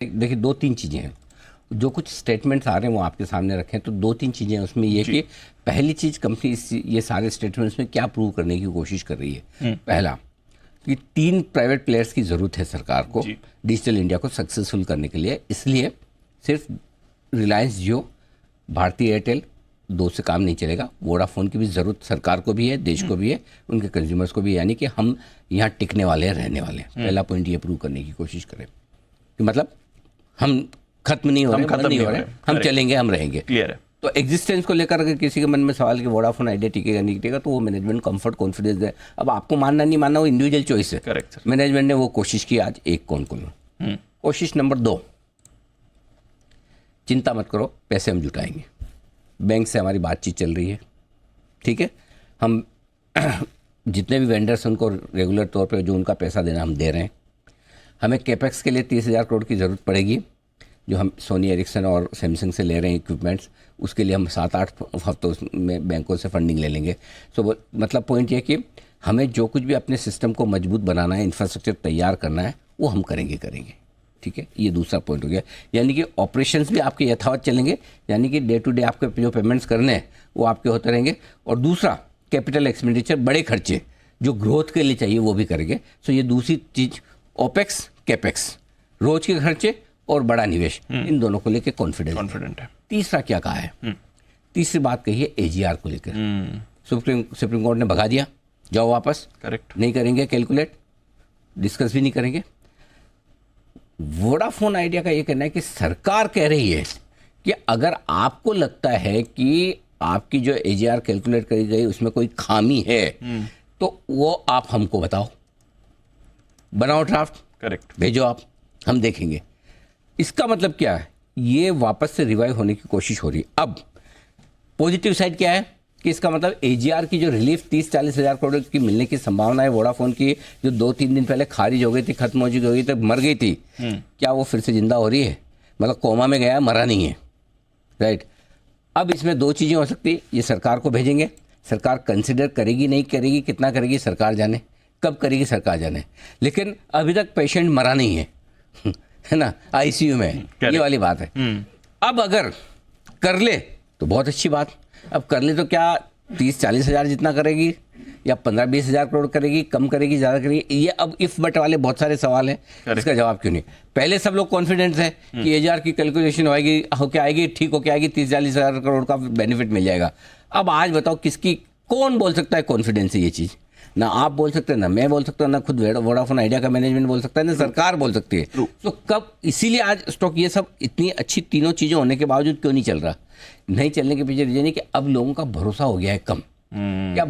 देखिए दो तीन चीज़ें हैं, जो कुछ स्टेटमेंट्स आ रहे हैं वो आपके सामने रखे हैं। तो दो तीन चीज़ें हैं उसमें, ये कि पहली चीज़ कंपनी ये सारे स्टेटमेंट्स में क्या प्रूव करने की कोशिश कर रही है। पहला कि 3 प्राइवेट प्लेयर्स की ज़रूरत है सरकार को डिजिटल इंडिया को सक्सेसफुल करने के लिए। इसलिए सिर्फ रिलायंस जियो, भारती एयरटेल 2 से काम नहीं चलेगा। वोडाफोन की भी ज़रूरत सरकार को भी है, देश को भी है, उनके कंज्यूमर्स को भी, यानी कि हम यहाँ टिकने वाले हैं, रहने वाले हैं। पहला पॉइंट ये प्रूव करने की कोशिश करें कि मतलब हम खत्म नहीं हो रहे, बंद नहीं हो रहे, हम चलेंगे, हम रहेंगे। क्लियर है। तो एग्जिस्टेंस को लेकर अगर किसी के मन में सवाल कि वोडाफोन आइडिया टिकेगा नहीं टिकेगा, तो वो मैनेजमेंट कंफर्ट कॉन्फिडेंस है। अब आपको मानना नहीं मानना वो इंडिविजुअल चॉइस है। Correct sir. मैनेजमेंट ने वो कोशिश की, आज एक कौन को लो। कोशिश नंबर 2, चिंता मत करो, पैसे हम जुटाएंगे। बैंक से हमारी बातचीत चल रही है, ठीक है। हम जितने भी वेंडर्स उनको रेगुलर तौर पे जो उनका पैसा देना हम दे रहे हैं। हमें कैपेक्स के लिए 30,000 करोड़ की ज़रूरत पड़ेगी, जो हम सोनी एरिक्सन और सैमसंग से ले रहे हैं इक्विपमेंट्स, उसके लिए हम 7-8 हफ्तों में बैंकों से फंडिंग ले लेंगे। सो मतलब पॉइंट ये कि हमें जो कुछ भी अपने सिस्टम को मजबूत बनाना है, इंफ्रास्ट्रक्चर तैयार करना है, वो हम करेंगे, ठीक है। ये दूसरा पॉइंट हो गया, यानी कि ऑपरेशंस भी आपके यथावत चलेंगे, यानी कि डे टू डे आपके जो पेमेंट्स करने हैं वो आपके होते रहेंगे। और दूसरा कैपिटल एक्सपेंडिचर, बड़े खर्चे जो ग्रोथ के लिए चाहिए वो भी करेंगे। सो ये दूसरी चीज़, ओपेक्स कैपेक्स, रोज के खर्चे और बड़ा निवेश, इन दोनों को लेकर कॉन्फिडेंट है। तीसरा क्या कहा है, तीसरी बात कही है एजीआर को लेकर। सुप्रीम कोर्ट ने भगा दिया, जाओ वापस। करेक्ट। नहीं करेंगे कैलकुलेट, डिस्कस भी नहीं करेंगे। वोडाफोन आइडिया का ये कहना है कि सरकार कह रही है कि अगर आपको लगता है कि आपकी जो एजीआर कैलकुलेट करी गई उसमें कोई खामी है, तो वो आप हमको बताओ, बनाओ ड्राफ्ट, करेक्ट, भेजो आप, हम देखेंगे। इसका मतलब क्या है, ये वापस से रिवाइव होने की कोशिश हो रही है। अब पॉजिटिव साइड क्या है कि इसका मतलब एजीआर की जो रिलीफ 30-40 हज़ार करोड़ की मिलने की संभावना है वोडाफोन की, जो 2-3 दिन पहले खारिज हो गई थी, खत्म हो गई थी, मर गई थी, क्या वो फिर से जिंदा हो रही है? मतलब कोमा में गया, मरा नहीं है, राइट। अब इसमें 2 चीज़ें हो सकती है, ये सरकार को भेजेंगे, सरकार कंसिडर करेगी नहीं करेगी, कितना करेगी सरकार जाने, कब करेगी सरकार जाने, लेकिन अभी तक पेशेंट मरा नहीं है, है ना, आईसीयू में, ये वाली बात है। अब अगर कर ले तो बहुत अच्छी बात, अब कर ले तो क्या 30-40 हज़ार जितना करेगी या 15-20 हज़ार करोड़ करेगी, कम करेगी, ज़्यादा करेगी, ये अब इफ बट वाले बहुत सारे सवाल हैं, इसका जवाब क्यों नहीं। पहले सब लोग कॉन्फिडेंस है कि एजीआर की कैलकुलेशन होके आएगी, ठीक होके आएगी, 30-40 हज़ार करोड़ का बेनिफिट मिल जाएगा। अब आज बताओ कौन बोल सकता है कॉन्फिडेंस है ये चीज़? ना आप बोल सकते हैं, ना मैं बोल सकता हूँ, ना खुद वोडाफोन आइडिया का मैनेजमेंट बोल सकता है, ना सरकार बोल सकती है। तो कब, इसीलिए आज स्टॉक ये सब इतनी अच्छी तीनों चीज़ें होने के बावजूद क्यों नहीं चल रहा? नहीं चलने के पीछे रीजन है कि अब लोगों का भरोसा हो गया है कम, क्या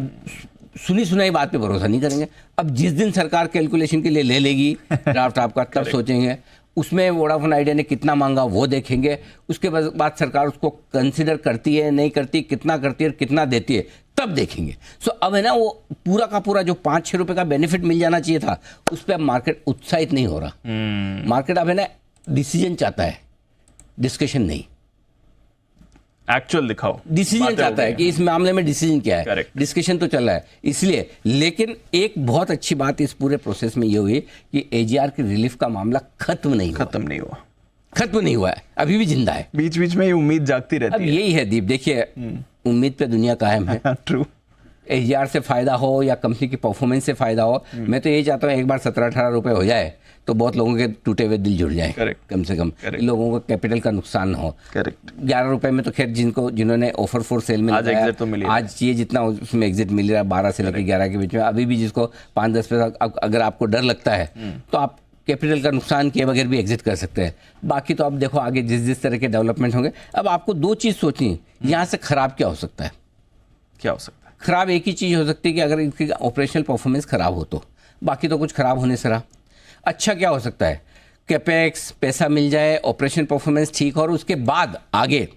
सुनी सुनाई बात पे भरोसा नहीं करेंगे। अब जिस दिन सरकार कैलकुलेशन के लिए ले लेगी ड्राफ्ट आपका, तब सोचेंगे। उसमें वोडाफोन आइडिया ने कितना मांगा वो देखेंगे, उसके बाद सरकार उसको कंसिडर करती है नहीं करती, कितना करती है और कितना देती है, तब देखेंगे। सो अब है ना, वो पूरा का पूरा जो 5-6 रुपए का बेनिफिट मिल जाना चाहिए था, उस पर अब मार्केट उत्साहित नहीं हो रहा। मार्केट अब है ना डिसीजन चाहता है, डिस्कशन नहीं, एक्चुअल दिखाओ, डिसीजन चाहता है कि इस मामले में डिसीजन क्या है। Correct. डिस्कशन तो चल रहा है इसलिए। लेकिन एक बहुत अच्छी बात इस पूरे प्रोसेस में ये हुई कि एजीआर की रिलीफ का मामला खत्म नहीं हुआ है, अभी भी जिंदा है। बीच बीच में ये उम्मीद जागती रहती अब है। यही है दीप, देखिए उम्मीद पे दुनिया कायम है। ट्रू। एजीआर से फायदा हो या कंपनी की परफॉर्मेंस से फायदा हो, मैं तो यही चाहता हूँ एक बार 17-18 रुपए हो जाए तो बहुत लोगों के टूटे हुए दिल जुड़ जाए। Correct. कम से कम लोगों को कैपिटल का नुकसान ना हो। करेक्ट। 11 रुपए में तो खैर जिन्होंने ऑफर फॉर सेल में आज लगाया, एग्जिट तो मिल ही रहा है। आज ये जितना उसमें एग्जिट मिल रहा है 12 से लेकर 11 के बीच में, अभी भी जिसको 5-10 पैसा अगर आपको डर लगता है तो आप कैपिटल का नुकसान किए बगैर भी एग्जिट कर सकते हैं। बाकी तो आप देखो आगे जिस तरह के डेवलपमेंट होंगे। अब आपको 2 चीज़ सोचनी है, यहाँ से खराब क्या हो सकता है? क्या हो सकता है? खराब एक ही चीज़ हो सकती है कि अगर इनकी ऑपरेशनल परफॉर्मेंस खराब हो तो, बाकी तो कुछ खराब होने से रहा। अच्छा क्या हो सकता है? कैपेक्स पैसा मिल जाए, ऑपरेशन परफॉर्मेंस ठीक हो और उसके बाद आगे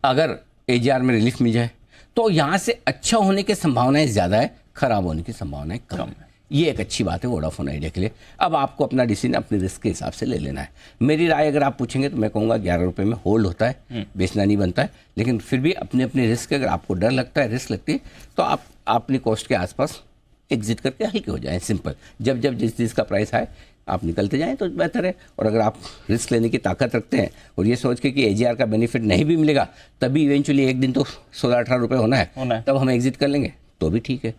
अगर एजीआर में रिलीफ मिल जाए तो यहाँ से अच्छा होने की संभावनाएं ज़्यादा है, खराब होने की संभावनाएं कम है। ये एक अच्छी बात है वोडाफोन आइडिया के लिए। अब आपको अपना डिसीजन अपने रिस्क के हिसाब से ले लेना है। मेरी राय अगर आप पूछेंगे तो मैं कहूँगा 11 रुपये में होल्ड होता है, बेचना नहीं बनता है। लेकिन फिर भी अपने अपने रिस्क, अगर आपको डर लगता है, रिस्क लगती है, तो आप अपनी कॉस्ट के आसपास एग्जिट करके हल्के हो जाएं। सिंपल, जब जिस चीज़ का प्राइस आए आप निकलते जाएं तो बेहतर है। और अगर आप रिस्क लेने की ताकत रखते हैं और ये सोच के कि एजीआर का बेनिफिट नहीं भी मिलेगा तभी इवेंचुअली एक दिन तो 16-18 रुपये होना है, होना है। तब हम एग्जिट कर लेंगे तो भी ठीक है।